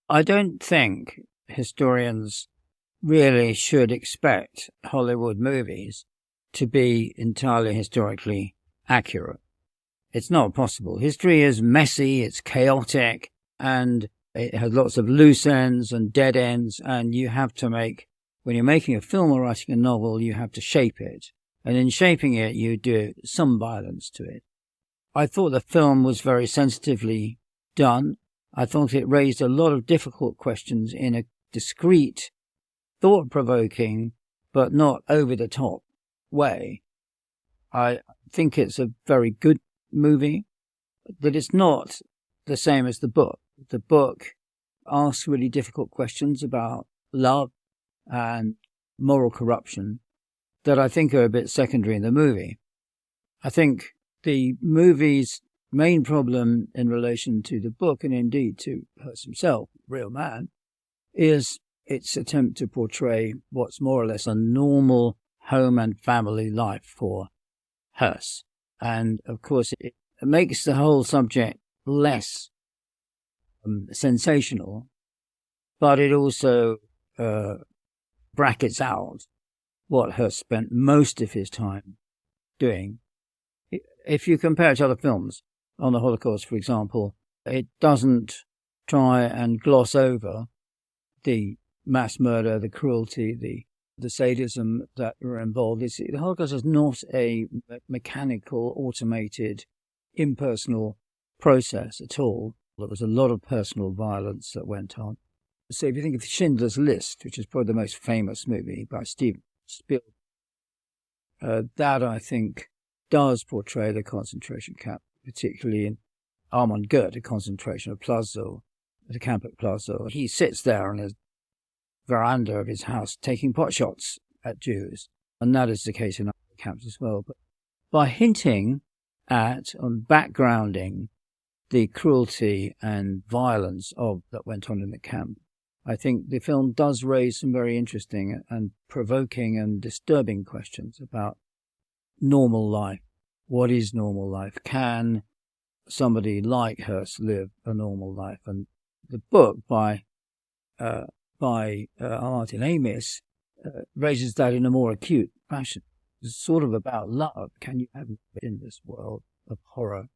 I don't think historians really should expect Hollywood movies to be entirely historically accurate. It's not possible. History is messy, it's chaotic, and it has lots of loose ends and dead ends, and you have to when you're making a film or writing a novel, you have to shape it. And in shaping it, you do some violence to it. I thought the film was very sensitively done. I thought it raised a lot of difficult questions in a discreet, thought-provoking, but not over-the-top way. I think it's a very good movie, but it's not the same as the book. The book asks really difficult questions about love and moral corruption that I think are a bit secondary in the movie. I think the movie's main problem in relation to the book, and indeed to Hearst himself, real man, is its attempt to portray what's more or less a normal home and family life for Hearst. And of course, it makes the whole subject less sensational, but it also brackets out what Hearst spent most of his time doing. If you compare it to other films on the Holocaust, for example, it doesn't try and gloss over the mass murder, the cruelty, the sadism that were involved. The Holocaust is not a mechanical, automated, impersonal process at all. There was a lot of personal violence that went on. So if you think of Schindler's List, which is probably the most famous movie by Steven Spielberg, that I think does portray the concentration camp, particularly in Armand Gert, a concentration of Plaszow, at a camp at Plaszow. He sits there on his veranda of his house taking potshots at Jews, and that is the case in other camps as well. But by hinting at and backgrounding the cruelty and violence that went on in the camp, I think the film does raise some very interesting and provoking and disturbing questions about normal life. What is normal life? Can somebody like Hearst live a normal life? And the book by Martin Amis raises that in a more acute fashion. It's sort of about love. Can you have it in this world of horror